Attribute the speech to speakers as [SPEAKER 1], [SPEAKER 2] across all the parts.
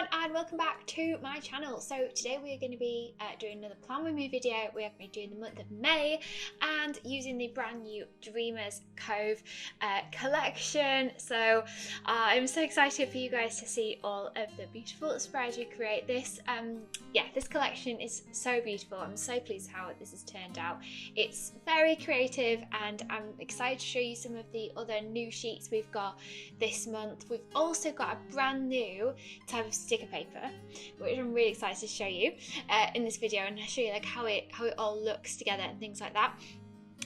[SPEAKER 1] everyone, and welcome back to my channel. So today we are going to be doing another Plan With Me video. We are going to be doing the month of May and using the brand new Dreamers Cove collection. So I'm so excited for you guys to see all of the beautiful spreads we create. This collection is so beautiful. I'm so pleased how this has turned out. It's very creative and I'm excited to show you some of the other new sheets we've got this month. We've also got a brand new type of sticker paper, which I'm really excited to show you in this video, and I'll show you like how it all looks together and things like that.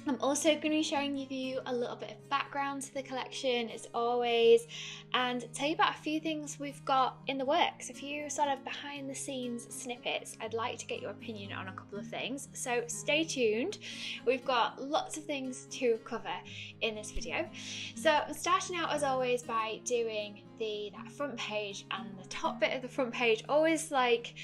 [SPEAKER 1] I'm also going to be showing you a little bit of background to the collection as always, and tell you about a few things we've got in the works, a few sort of behind the scenes snippets. I'd like to get your opinion on a couple of things, so stay tuned. We've got lots of things to cover in this video. So I'm starting out as always by doing that front page, and the top bit of the front page always, like,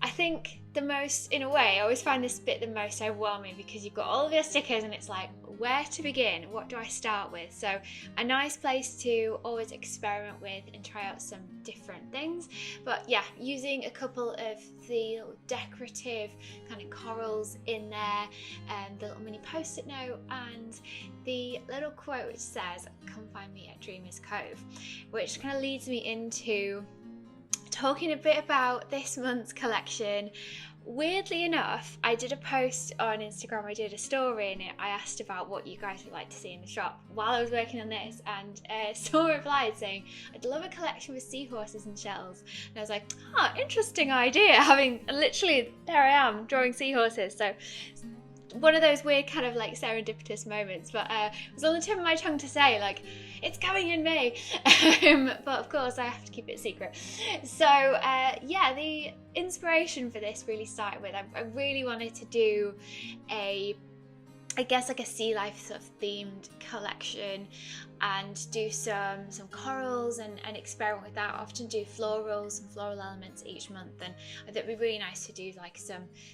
[SPEAKER 1] I think the most, in a way, I always find this bit the most overwhelming because you've got all of your stickers and it's like, where to begin? What do I start with? So a nice place to always experiment with and try out some different things. But yeah, using a couple of the little decorative kind of corals in there, and the little mini post-it note, and the little quote which says, "Come find me at Dreamers Cove," which kind of leads me into talking a bit about this month's collection. Weirdly enough, I did a post on Instagram, I did a story in it, I asked about what you guys would like to see in the shop while I was working on this, and someone replied saying, "I'd love a collection with seahorses and shells." And I was like, interesting idea, having literally, there I am, drawing seahorses. So one of those weird kind of like serendipitous moments, but it was on the tip of my tongue to say, like, it's coming in May. But of course I have to keep it secret. So yeah, the inspiration for this really started with, I really wanted to do I guess like a sea life sort of themed collection and do some corals and experiment with that. I often do florals and floral elements each month, and I thought it'd be really nice to do like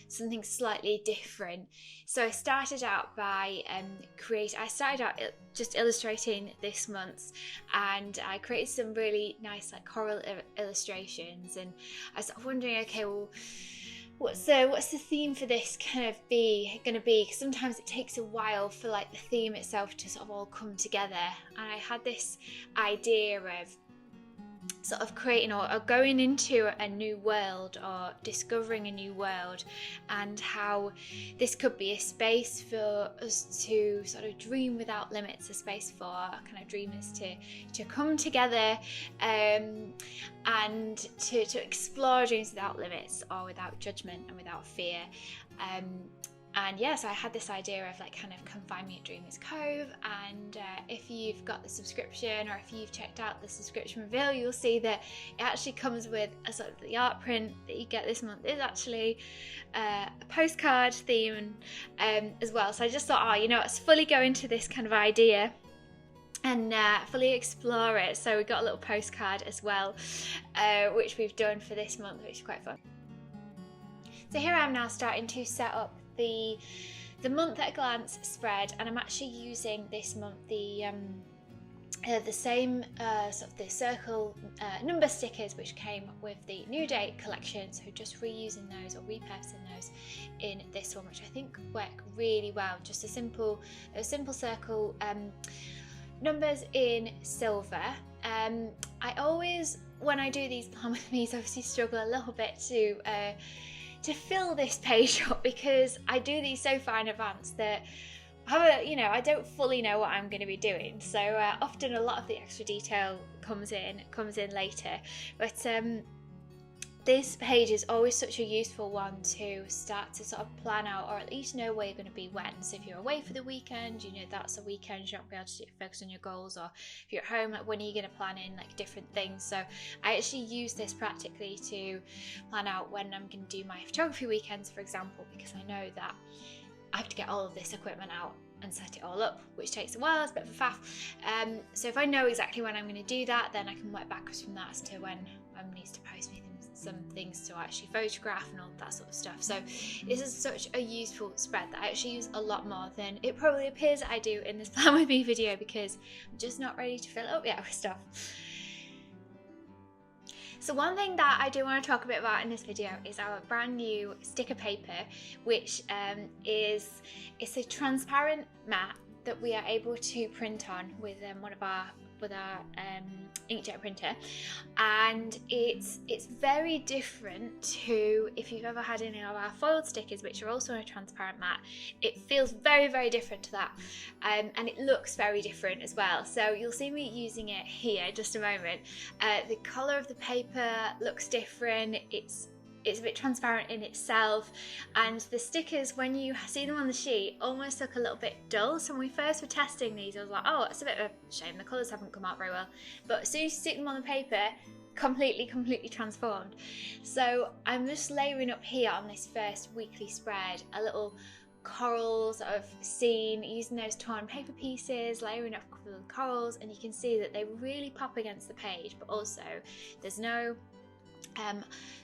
[SPEAKER 1] something slightly different. So I started out by just illustrating this month, and I created some really nice like coral illustrations, and I was wondering, okay, well, what's the theme for this going to be? Because sometimes it takes a while for like the theme itself to sort of all come together. And I had this idea of sort of creating or going into a new world or discovering a new world, and how this could be a space for us to sort of dream without limits, a space for kind of dreamers to come together and to explore dreams without limits or without judgment and without fear. And yeah, so I had this idea of like kind of come find me at Dreamers Cove, and if you've got the subscription, or if you've checked out the subscription reveal, you'll see that it actually comes with a sort of the art print that you get this month is actually a postcard theme as well. So I just thought, let's fully go into this kind of idea and fully explore it. So we got a little postcard as well, which we've done for this month, which is quite fun. So here I am now starting to set up the month at a glance spread, and I'm actually using this month the same sort of the circle number stickers which came with the New Date collection, so just reusing those or repurposing those in this one, which I think work really well. Just a simple circle numbers in silver. I always, when I do these Plan With Me's, obviously struggle a little bit to fill this page up, because I do these so far in advance that I don't fully know what I'm going to be doing. So often a lot of the extra detail comes in later. But this page is always such a useful one to start to sort of plan out, or at least know where you're going to be when. So if you're away for the weekend, that's a weekend, you're not going to be able to focus on your goals. Or if you're at home, like, when are you going to plan in like different things? So I actually use this practically to plan out when I'm going to do my photography weekends, for example, because I know that I have to get all of this equipment out and set it all up, which takes a while, it's a bit of a faff. So if I know exactly when I'm going to do that, then I can work backwards from that as to when I needs to post me some things to actually photograph and all that sort of stuff. So this is such a useful spread that I actually use a lot more than it probably appears that I do in this Plan With Me video, because I'm just not ready to fill it up yet with stuff. So one thing that I do want to talk a bit about in this video is our brand new sticker paper, which it's a transparent mat that we are able to print on with our inkjet printer, and it's very different to if you've ever had any of our foiled stickers, which are also on a transparent mat. It feels very different to that, and it looks very different as well. So you'll see me using it here in just a moment. The colour of the paper looks different. It's a bit transparent in itself, and the stickers, when you see them on the sheet, almost look a little bit dull. So when we first were testing these, I was like, oh, it's a bit of a shame, the colours haven't come out very well. But as soon as you stick them on the paper, completely transformed. So I'm just layering up here on this first weekly spread a little coral sort of scene, using those torn paper pieces, layering up the corals, and you can see that they really pop against the page, but also there's no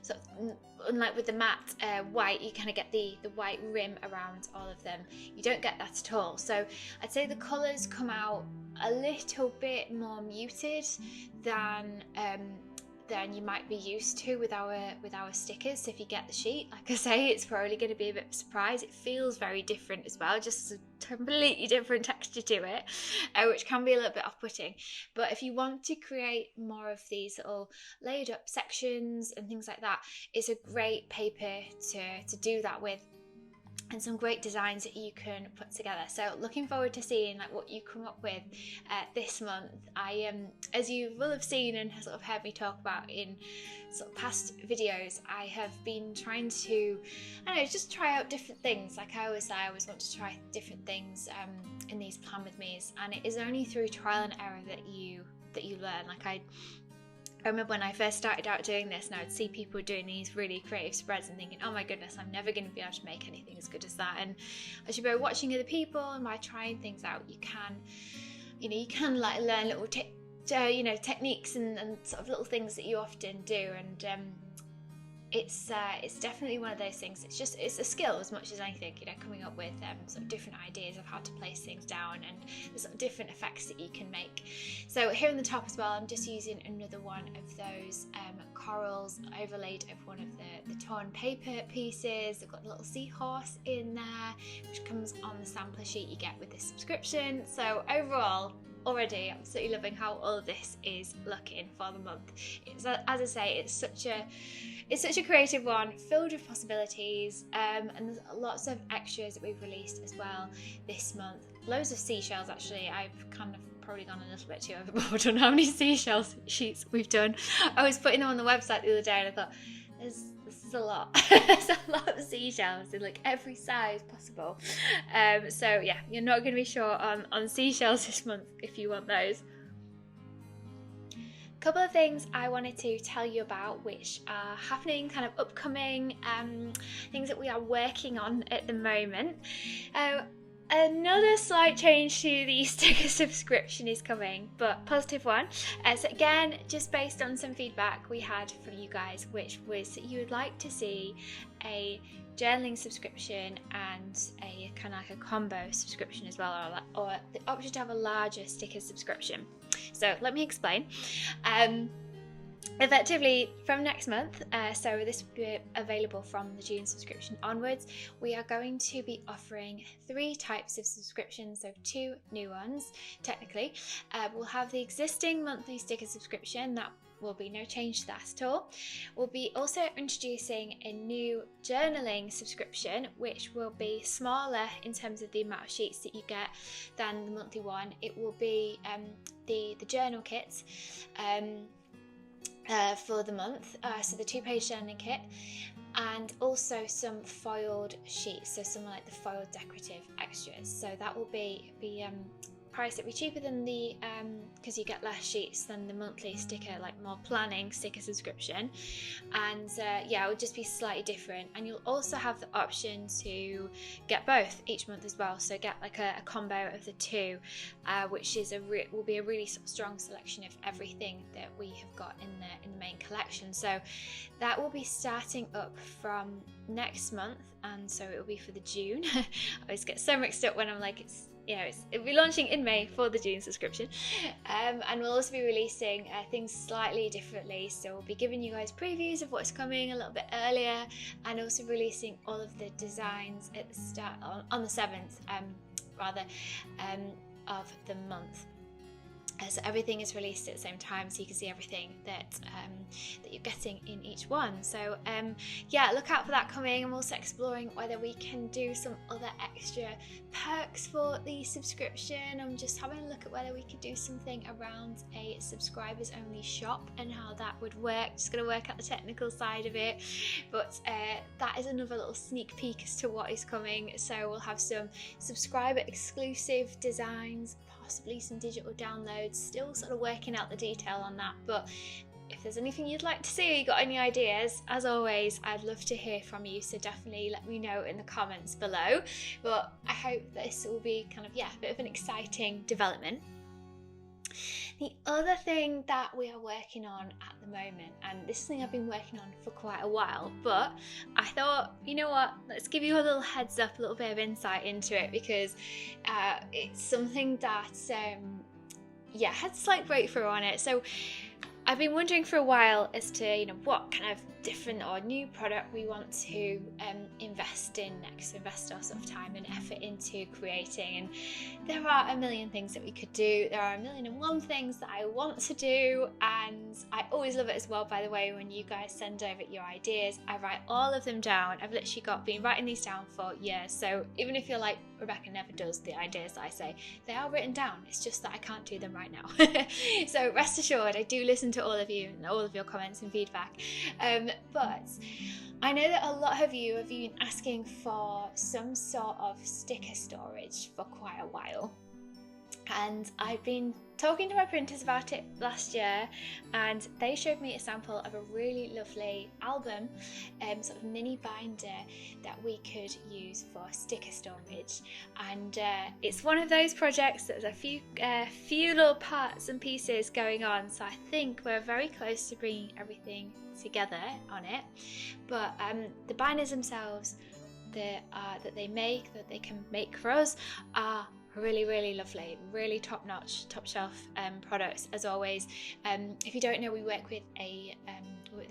[SPEAKER 1] sort of, unlike with the matte white, you kind of get the white rim around all of them. You don't get that at all. So I'd say the colours come out a little bit more muted than you might be used to with our stickers. So if you get the sheet, like I say, it's probably going to be a bit of a surprise. It feels very different as well, just a completely different texture to it, which can be a little bit off-putting. But if you want to create more of these little layered up sections and things like that, it's a great paper to do that with, and some great designs that you can put together. So looking forward to seeing like what you come up with this month. I as you will have seen and sort of heard me talk about in sort of past videos, I have been trying to, I don't know, just try out different things. Like I always say, I always want to try different things in these plan with me's, and it is only through trial and error that you learn. Like I remember when I first started out doing this, and I would see people doing these really creative spreads and thinking, oh my goodness, I'm never going to be able to make anything as good as that. And as you go watching other people and by trying things out, you can like learn little techniques and sort of little things that you often do. And it's definitely one of those things. It's a skill as much as anything, coming up with sort of different ideas of how to place things down and the sort of different effects that you can make. So here on the top as well, I'm just using another one of those corals overlaid over one of the torn paper pieces. I've got a little seahorse in there, which comes on the sampler sheet you get with this subscription. So overall, already absolutely loving how all of this is looking for the month. It's, as I say, it's such a creative one, filled with possibilities, and there's lots of extras that we've released as well this month. Loads of seashells, actually. I've kind of probably gone a little bit too overboard on how many seashell sheets we've done. I was putting them on the website the other day and I thought, this is a lot. There's a lot of seashells in like every size possible. So yeah, you're not going to be short on seashells this month if you want those. Couple of things I wanted to tell you about which are happening, kind of upcoming things that we are working on at the moment. Another slight change to the sticker subscription is coming, but positive one. So again, just based on some feedback we had from you guys, which was that you would like to see a journaling subscription and a kind of like a combo subscription as well, or the option to have a larger sticker subscription. So let me explain. Effectively from next month, so this will be available from the June subscription onwards, we are going to be offering 3 types of subscriptions, so 2 new ones technically. We'll have the existing monthly sticker subscription, that will be no change to that at all. We'll be also introducing a new journaling subscription, which will be smaller in terms of the amount of sheets that you get than the monthly one. It will be the journal kits for the month, so the 2-page journaling kit, and also some foiled sheets, so some like the foiled decorative extras. So that will be priced, it'll be cheaper than the because you get less sheets than the monthly sticker, like more planning sticker subscription, and yeah, it will just be slightly different. And you'll also have the option to get both each month as well, so get like a combo of the 2, which is will be a really sort of strong selection of everything that we have got in the main collection. So that will be starting up from next month, and so it will be for the June. I always get so mixed up when I'm like, it's it'll be launching in May for the June subscription. And we'll also be releasing things slightly differently. So we'll be giving you guys previews of what's coming a little bit earlier, and also releasing all of the designs at the start on the 7th, of the month. So everything is released at the same time, so you can see everything that you're getting in each one. So yeah, look out for that coming. I'm also exploring whether we can do some other extra perks for the subscription. I'm just having a look at whether we could do something around a subscribers only shop and how that would work. Just going to work out the technical side of it, but that is another little sneak peek as to what is coming. So we'll have some subscriber exclusive designs, possibly some digital downloads, still sort of working out the detail on that. But if there's anything you'd like to see, or you got any ideas, as always, I'd love to hear from you, so definitely let me know in the comments below. But I hope this will be kind of, a bit of an exciting development. The other thing that we are working on at the moment, and this is something I've been working on for quite a while, but I thought, you know what, let's give you a little heads up, a little bit of insight into it, because it's something that had a slight breakthrough on it. So I've been wondering for a while as to what kind of different or new product we want to invest in next, invest our sort of time and effort into creating. And there are a million things that we could do. There are a million and one things that I want to do, and I always love it as well, by the way, when you guys send over your ideas. I write all of them down. I've literally been writing these down for years, so even if you're like, Rebecca never does the ideas that I say, they are written down. It's just that I can't do them right now. So rest assured, I do listen to all of you and all of your comments and feedback. But I know that a lot of you have been asking for some sort of sticker storage for quite a while. And I've been talking to my printers about it last year, and they showed me a sample of a really lovely album, sort of mini binder that we could use for sticker storage. And it's one of those projects that there's a few little parts and pieces going on, so I think we're very close to bringing everything together on it. But the binders themselves that they can make for us are really, really lovely, really top-notch, top-shelf products, as always. If you don't know, we work with a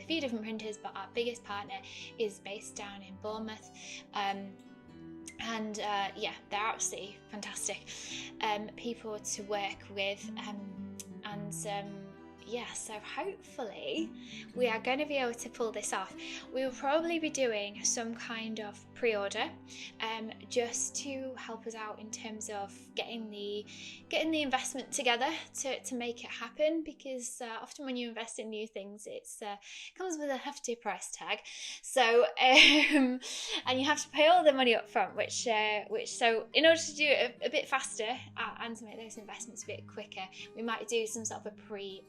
[SPEAKER 1] few different printers, but our biggest partner is based down in Bournemouth. And they're absolutely fantastic people to work with. So hopefully we are going to be able to pull this off. We will probably be doing some kind of pre-order just to help us out in terms of getting the investment together to make it happen, because often when you invest in new things, it comes with a hefty price tag. So and you have to pay all the money up front, which so in order to do it a bit faster and to make those investments a bit quicker, we might do some sort of a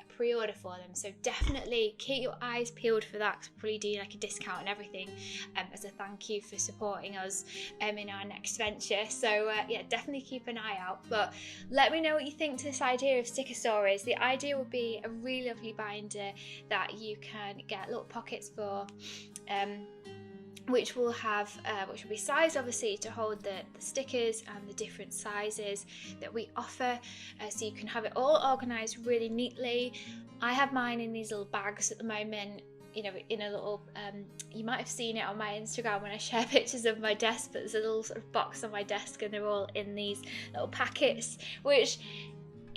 [SPEAKER 1] pre-order for them. So definitely keep your eyes peeled for that, because we'll probably do like a discount and everything as a thank you for supporting us in our next venture. So definitely keep an eye out. But let me know what you think to this idea of sticker storage. The idea would be a really lovely binder that you can get little pockets for, which will be sized obviously to hold the stickers and the different sizes that we offer, so you can have it all organised really neatly. I have mine in these little bags at the moment, in a little, you might have seen it on my Instagram when I share pictures of my desk, but there's a little sort of box on my desk and they're all in these little packets, which,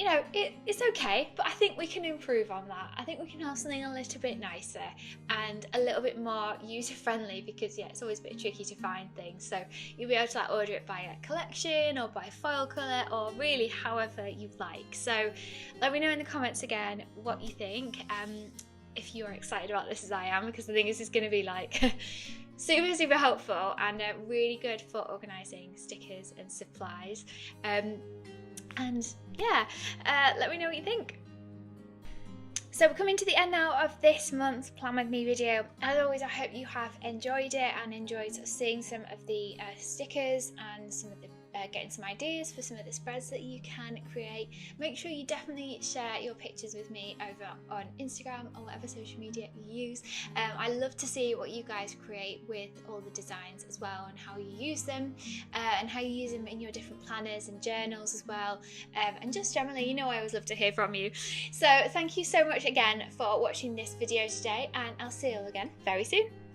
[SPEAKER 1] it's okay, but I think we can improve on that. I think we can have something a little bit nicer and a little bit more user-friendly, because it's always a bit tricky to find things. So you'll be able to order it by a collection or by foil colour, or really however you like. So let me know in the comments again what you think, if you are excited about this as I am, because I think this is going to be like super, super helpful and really good for organising stickers and supplies. Let me know what you think. So we're coming to the end now of this month's Plan With Me video. As always, I hope you have enjoyed it and enjoyed seeing some of the stickers and some of the getting some ideas for some of the spreads that you can create. Make sure you definitely share your pictures with me over on Instagram or whatever social media you use. I love to see what you guys create with all the designs as well, and how you use them, and how you use them in your different planners and journals as well, and just generally, you know, I always love to hear from you. So thank you so much again for watching this video today, and I'll see you all again very soon.